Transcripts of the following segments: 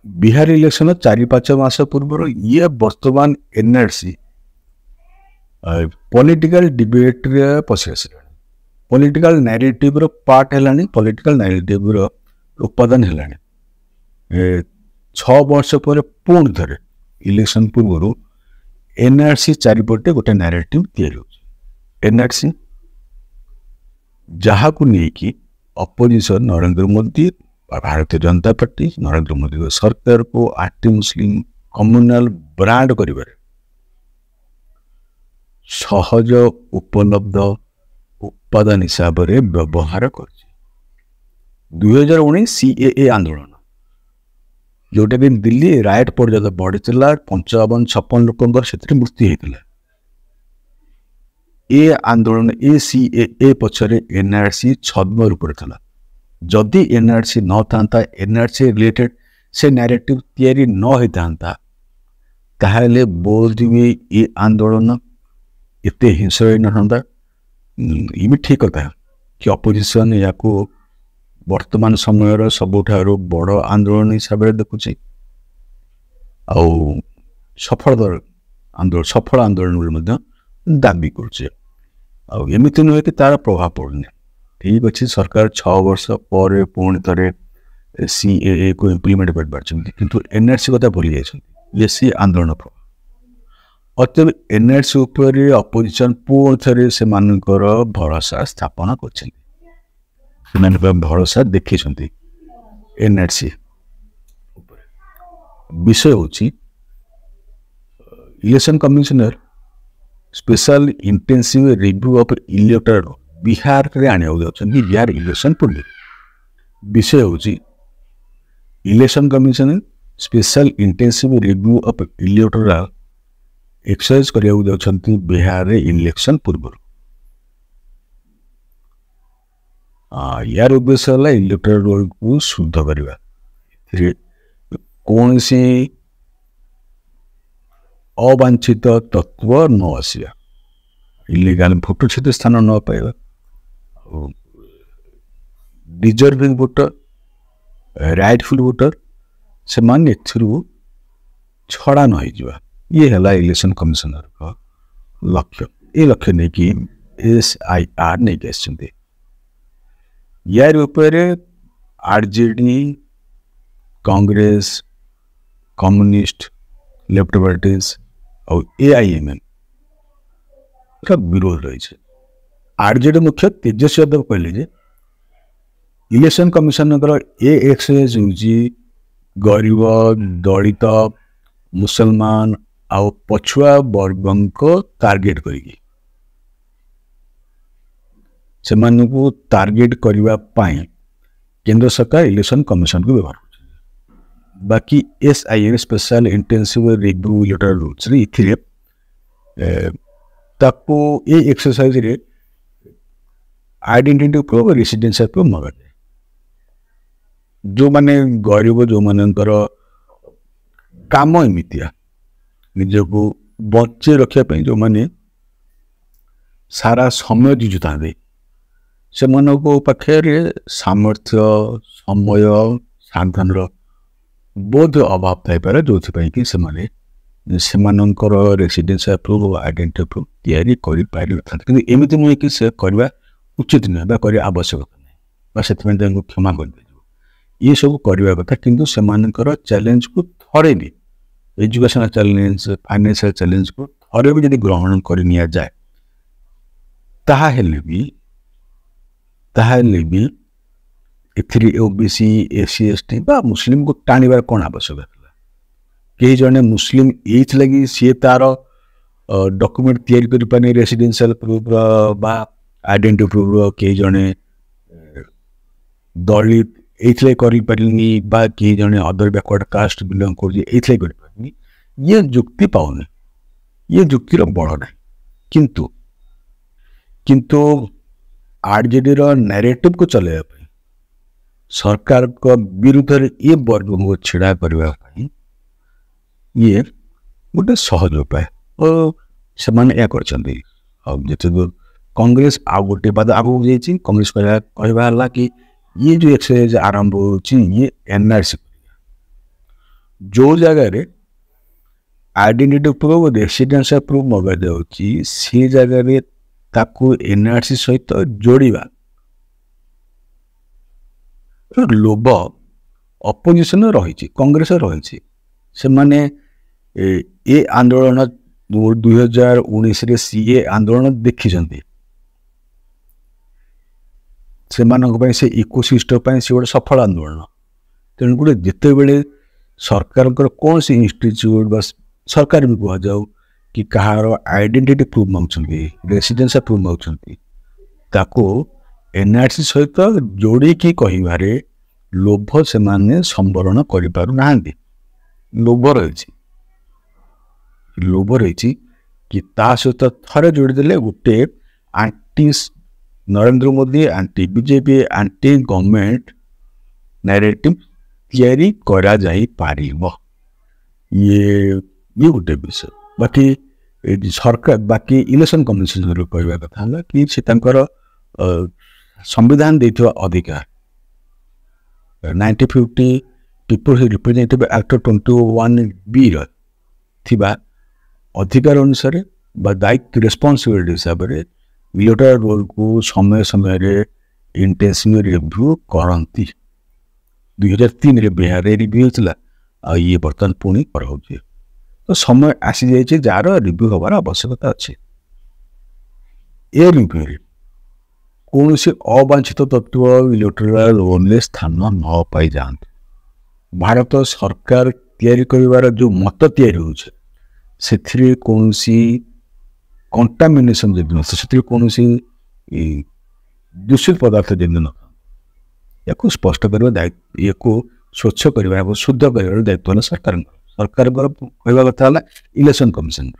Bihar election 4-5 मास पूर्व ये वर्तमान एनआरसी पॉलिटिकल डिबेट रे पशि आस पॉलिटिकल नैरेटिव रो पार्ट है पॉलिटिकल नैरेटिव रो उत्पादन है 6 वर्ष पर पुणी थे इलेक्शन पूर्व एनआरसी चारिपटे गोटे नैरेटिव एनआरसी जहाँ को लेकिन अपोजिशन नरेंद्र मोदी भारतीय जनता पार्टी नरेंद्र मोदी सरकार को एंटी मुस्लिम कम्युनल ब्रांड कर सहज उपलब्ध उत्पादन हिसाब से व्यवहार कर 2019 सीएए आंदोलन जोटा कि दिल्ली रायट पर्यटन बढ़ी 55-56 लोक से मृत्यु होता ए आंदोलन ए सीएए पछरे एनआरसी छद्म रूप था जदि एनआरसी न था एनआरसी रिलेटेड से नैरेटिव तैयारी न होता ताहले बोध हुए ये आंदोलन एत हिंसा न था ये भी ठीक कथा कि अपोजिशन या वर्तमान समय सबुठार बड़ आंदोलन हिसाब से देखुचे सफल आंदोलन दाबी करमती नुहे कि तार प्रभाव पड़ने ठीक अच्छे सरकार 6 वर्ष पर पुणी थे सीएए को इम्प्लीमेंट कर पार्टी किंतु एनआरसी कथा भूली जाइए सी आंदोलन प्रभाव अतएव एनआरसी उपर अपोजिशन पुणी थे से भरोसा स्थापना कर भरोसा देखी एनआरसी विषय हूँ election commissioner special intensive review of electoral Bihar रे आने बिहार इलेक्शन पूर्व विषय हूँ election commissioner special intensive review of electoral exercise करने बिहार रे इलेक्शन पूर्व यार उद्देश्य है इलेक्टोरल रोल को शुद्ध करने कौन सी अवांछित तत्व न आसवा इलीगल भोटर क्षेत्र स्थान न पाइबा डिजर्विंग भोटर राइटफुल भोटर से माने छड़ा न हो ये है इलेक्शन कमिशनर का लक्ष्य ये लक्ष्य नहीं कि SIR नहीं आसते यार ऊपर RJD Congress communist left parties और AIMM का विरोध रही आरजेडी मुख्य तेजस्वी यादव कहले इलेक्शन कमिशन ए एक्सरसाइज हूँ गरीब दलित मुसलमान आउ पछुआ वर्ग को टार्गेट करी से टार्गेट करने केंद्र सरकार इलेक्शन कमिशन को व्यवहार बाकी SIR special intensive review electoral rules ताको ये एक्सरसाइज रे आइडेंटिटी प्रूफ रेसिडेंशियल प्रूफ मगा जाए जो माने गरीब जो मानकर काम एमतिया निजको बचे रखापी जो माने सारा समय जुझुता से पाखे सामर्थ्य समय साधन बोध अभाव थाईपे जो कि रेसिडेंशियल प्रूफ आइडेंटिटी प्रूफ तैयारी कर एमती नुहे कि से करवा उचित नुहे कर आवश्यकता नहीं क्षमा कर ये सब करवा कथा किंतु से चैलेंज को थोड़े भी एजुकेशनल चैलेंज फाइनेंशियल चैलेंज को थोड़े भी जब ग्रहण कर नि जाए ताहले भी OBC SC ST बा मुस्लिम को टाणिबार कौन आवश्यक कई जने मुस्लिम ये लगी सी तार डॉक्यूमेंट तैयारी कर पानी रेसिडेंशियल प्रूफ बा आइडेंटिटी प्रूफ कई जने दलित ये कर पारे बा कई जने अदर बैकवर्ड कास्ट बिलोंग कर ये जुक्ति पाऊनी ये जुक्तिर बड़ ना किंतु आरजेडी नैरेटिव को चलाइबा सरकार को विरुद्ध ये वर्ग को छिड़ा करने ये गोटे सहज उपाय और से कर कांग्रेस आ गोटे बाद आगू जाइए कांग्रेस कहवा कि ये जो एक्सरसाइज आरंभ हो ये एनआरसी जो जगार आइडेंटिटी प्रूफ रेसिडेंशियल प्रूफ मगा जाऊँगी से जगार ताकू एनआरसी सहित जोड़ा लोभ अपोजिशन रही कांग्रेस रही से माने ए आंदोलन 2019 सीए आंदोलन देखी से इकोसिस्टम से गोटे सफल आंदोलन तेणु गोटे जिते बड़े सरकार कौन सी इंस्टीट्यूट बा सरकार भी कह जाऊ कि कहार आइडेंटिटी प्रूफ मांगुंट रेसिडेंशियल प्रूफ मांगुंट ताको एनआरसी सहित जोड़ी की कहिबारे लोभ से माने संवरण करि पारु नाहंती लोभ रही कि ता सहित थरे जोड़ी देले गोटे aunty Narendra Modi aunty BJP aunty government narrative तैयारी करा जाई पारिबो ये गोटे विषय बाकी सरकार बाकी इलेक्शन कमिशन कहवा कथा कि से संविधान देथिबा अधिकार 1950 पीपल्स रिप्रेजेंटेटिव एक्ट 21B थिबा अधिकार अनुसार दायित्व रेस्पॉन्सिबिलिटी हिसाब से इलेक्टोरल रोल को समय समय इंटेंसिव रिव्यू करती 2003 रे बिहार रिव्यू होता ये बर्तमान पुणी कर तो समय आसी जाइए जार रिव्यू हबार आवश्यकता अच्छे ए रिव्यू कौन से अवांछित तत्व इलेक्टोरल रोल स्थान न पाई जाते भारत सरकार तैयारी करिवार जो मत तैयारी होছে से कौन सी कंटामिनेशन जब से कौन सी दूषित पदार्थ जब न या स्पष्ट करने दायित्व या स्वच्छ करने शुद्ध कर दायित्व है सरकार कहवा कथा है इलेक्शन कमिशन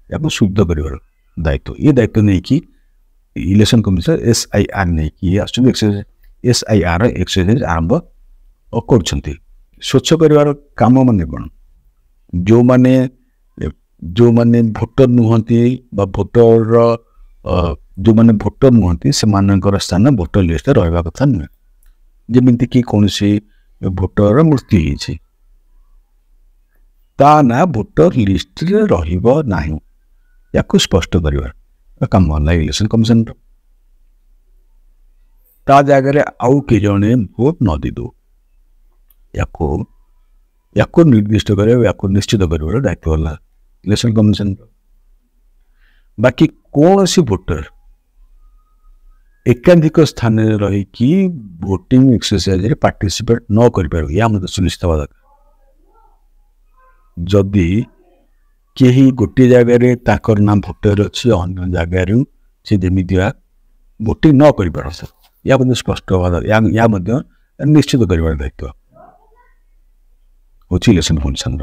या शुद्ध कर दायित्व ये दायित्व नहीं कि इलेक्शन कमिशन SIR नहीं कि SIR एक्सरसाइज आरंभ कर स्वच्छ कर काम मान कौन जो माने भोटर नुहति भोटर जो माने भोटर नुहति से स्थान भोटर लिस्ट रहा कथा नुहे जमीती कि कौन सी भोटर मृत्यु होती ता ना भोटर लिस्ट रहा या स्पष्ट कर काम है इलेक्शन कमिशन ता जगह आउ के जने भोट न दी दो या निर्दिष्ट कर निश्चित कर दायित्व है इलेक्शन कमिशन बाकी कौन सी भोटर एकाधिक स्थान रही भोटिंग एक्सरसाइज पार्टिसिपेट न कर या मतलब सुनिश्चित हवा दरकार जदि कहीं गोटे जगार ताकर नाम भोटर अच्छी अन्य जगार से जमी भोटिंग न कर या स्पष्ट हवा या निश्चित कर दायित्व हूँ इलेक्शन कमिशन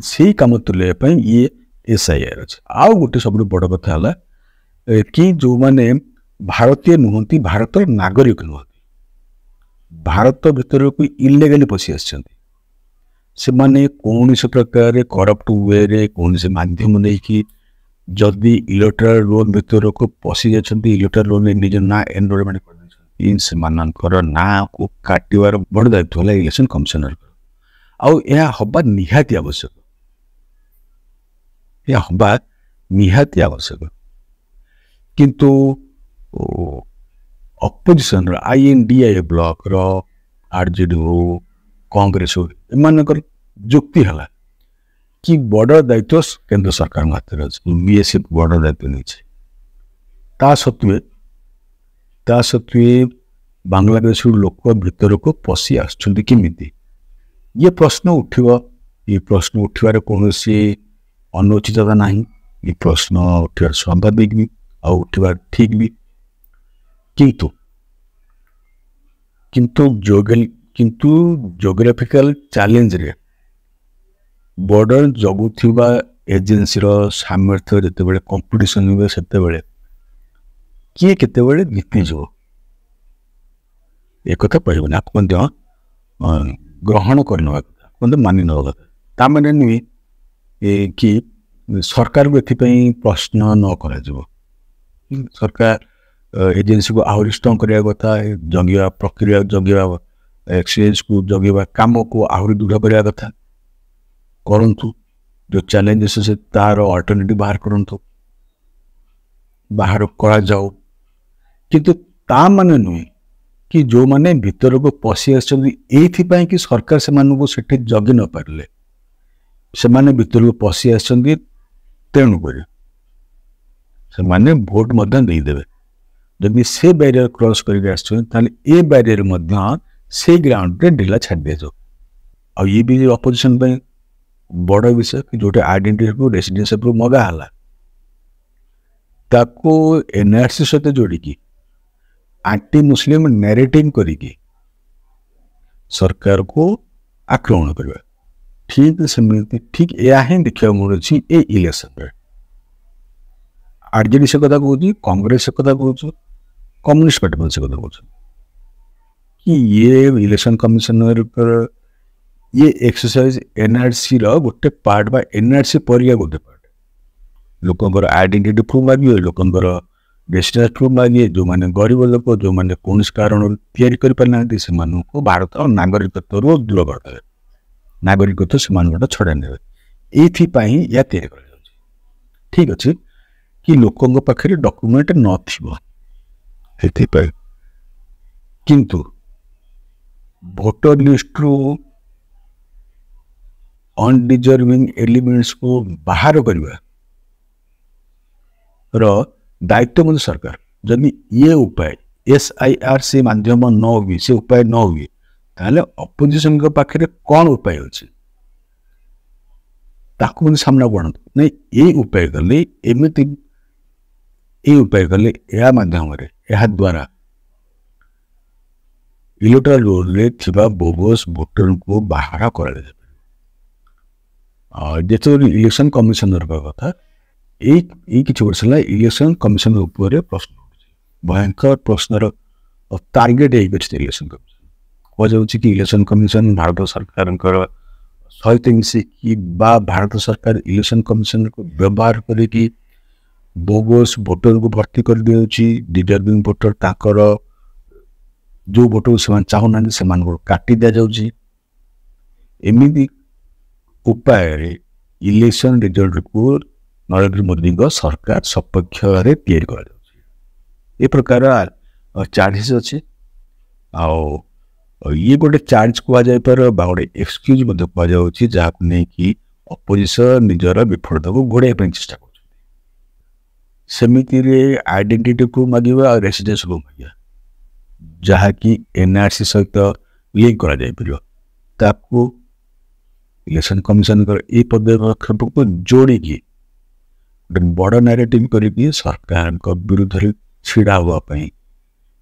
से कम तुले ये SIR अच्छे आउ गोटे सब बड़ कथा है कि जो माने भारतीय नुहति भारत नागरिक नुहति भारत भीतर को इलेगाली पशि से माने कौन से प्रकार करप्ट वे कौन से माध्यम नहीं कि जदि इलेक्टोरल रोल भीतर को पशि जाती इलेक्टोरल रोल निज ना एनरोलमेंट कर ना को काटार बड़ दायित्व है इलेक्शन कमिशनर आउ यह हवा निहाती आवश्यक यह हवा निहाती आवश्यक किंतु अपोजिशन INDIA ब्लॉक RJD हो कांग्रेस हो एमानकर जुक्ति है कि बॉर्डर दायित्व केंद्र सरकार हाथ में अच्छे BSF बॉर्डर दायित्व नहीं ता सत्वे बांग्लादेश लोक भीतर को पशि आमती ये प्रश्न उठार कौन सी अनुचितता ना ये प्रश्न उठार स्वाभाविक भी आ उठार ठीक भी किंतु जोग्राफिकल चैलेंज रे बॉर्डर जगुवा एजेंसी सामर्थ्य जिते कंपटीशन हुए से किए केते जीतीज एक कहबनी आप ग्रहण करने कथा मानि ना कथा ता मैंने नुहे कि सरकार को एपाई प्रश्न न कर सरकार एजेंसी को आहरी स्ट्रंग करने कथा जगिया प्रक्रिया जगिया एक्सचेंज को जगेवा काम को आहरी दृढ़ करने कथा करंतु जो चैलेंजेस से तार अल्टरनेटिव बाहर करंतु बाहर करा जाओ किंतु ता माने नुहे कि जो माने भीतर को पशि आसपाई कि सरकार से जगी न पारे से माने भीतर को पशि आणुक से माने भोट देदेवे जदि से बैरियर क्रॉस करके बैरियर से ग्राउंड रे ढिला छाड़ दिया जाओ आ ये भी अपोजिशन बड़ विषय कि जोटे आइडेंटिटी को रेसिडेंशियल प्रूफ मगा हला ताको एनआरसी सहित जोड़ी एंटी मुस्लिम नैरेटिव करिकी सरकार को आक्रमण करवा ठीक सेमती ठीक यह ही देखा मिलूँ ए इलेक्शन आरजेडी से कथा कहूँ कांग्रेस से कथा कहूँ कम्युनिस्ट पार्टी से कथा कहूँ कि ये इलेक्शन कमिशनर ये एक्सरसाइज एनआरसी गोटे पार्ट बा एनआरसी परिया गोटे पार्ट लोकंर आइडेंटिटी प्रूफ मांगे लोकंर रेसिडेंस प्रूफ मांगे जो मैंने गरीब लोक जो मैंने कौन कारण या से भारत और नागरिकत्व दूर करदे नागरिकत्व से छड़ा ने या ठीक अच्छे कि लोकों पाखे डॉक्यूमेंट नथिबा किंतु भोटर लिस्ट रू अनडिजर्विंग एलिमेंट्स को बाहर करवा दायित्व मध्य सरकार जदि ये उपाय SIR से माध्यम न हुए से उपाय न हुए ताले अपोजिशन पाखे कौन उपाय अच्छे ताकू सामना बढ़ात नहीं ये उपाय कले एमती ये उपाय कले या माध्यम यह द्वारा इलेक्टोरल रोल रे थिबा बोगस वोटर को बाहर कर जो इलेक्शन कमिशनर का कथा किसी वर्ष है इलेक्शन कमिशन उपर प्रश्न भयंकर प्रश्न टार्गेट इलेक्शन कमिशन कह कि इलेक्शन कमिशन भारत सरकार सहित मिसिकी भारत सरकार इलेक्शन कमिशन को व्यवहार करी बोगस वोटर को भर्ती कर दिया डिजर्विंग वोटर ताकर जो वोटर से चाहूना से काटी दि जाऊँगी एमती उपाय इलेक्शन रिजल्ट को नरेंद्र मोदी को सरकार सपक्ष ये प्रकार चार्जेस अच्छे ये गोटे चार्ज कहुपर गोटे एक्सक्यूज कहुच्छी जहाँ नहीं कि अपोजिशन निजर विफलता को घोड़ाई चेष्टा करमती आइडेंटिटी प्रूफ मांगे और रेसिडेंस प्रूफ मांगे जहाँकि एनआरसी सहित लिंक कर इलेक्शन कमिशन ये पदक्षेप को जोड़ी बड़ नैरेटिव करी सरकार विरुद्ध छिड़ा हुआ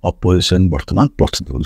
अपोजिशन वर्तमान प्रस्तुत हो।